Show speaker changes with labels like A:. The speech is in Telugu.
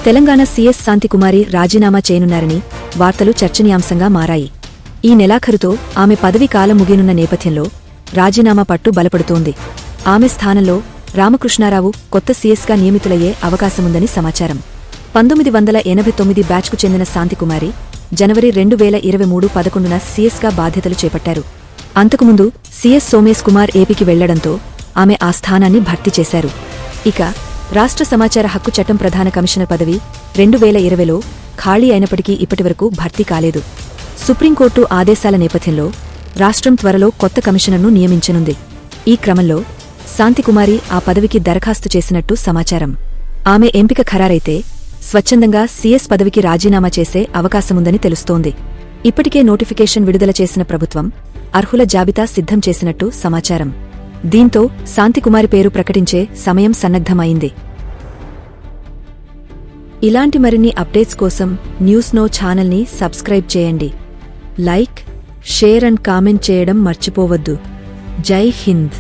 A: తెలంగాణ సీఎస్ శాంతికుమారి రాజీనామా చేయనున్నారని వార్తలు చర్చనీయాంశంగా మారాయి. ఈ నెలాఖరుతో ఆమె పదవీ కాలం ముగియనున్న నేపథ్యంలో రాజీనామా పట్టు బలపడుతోంది. ఆమె స్థానంలో రామకృష్ణారావు కొత్త సీఎస్గా నియమితులయ్యే అవకాశముందని సమాచారం. 1989 బ్యాచ్కు చెందిన శాంతికుమారి జనవరి 2023 11న సీఎస్గా బాధ్యతలు చేపట్టారు. అంతకుముందు సీఎస్ సోమేశ్ కుమార్ ఏపీకి వెళ్లడంతో ఆమె ఆ స్థానాన్ని భర్తీ చేశారు. ఇక రాష్ట్ర సమాచార హక్కు చట్టం ప్రధాన కమిషనర్ పదవి 2020లో ఖాళీ అయినప్పటికీ ఇప్పటివరకు భర్తీ కాలేదు. సుప్రీంకోర్టు ఆదేశాల నేపథ్యంలో రాష్ట్రం త్వరలో కొత్త కమిషనర్ను నియమించనుంది. ఈ క్రమంలో శాంతికుమారి ఆ పదవికి దరఖాస్తు చేసినట్టు సమాచారం. ఆమె ఎంపిక ఖరారైతే స్వచ్ఛందంగా సీఎస్ పదవికి రాజీనామా చేసే అవకాశముందని తెలుస్తోంది. ఇప్పటికే నోటిఫికేషన్ విడుదల చేసిన ప్రభుత్వం అర్హుల జాబితా సిద్ధం చేసినట్టు సమాచారం. దీంతో శాంతికుమారి పేరు ప్రకటించే సమయం సన్నద్ధమైంది. ఇలాంటి మరిన్ని అప్డేట్స్ కోసం న్యూస్ నో ఛానల్ని సబ్స్క్రైబ్ చేయండి. లైక్, షేర్ అండ్ కామెంట్ చేయడం మర్చిపోవద్దు. జై హింద్.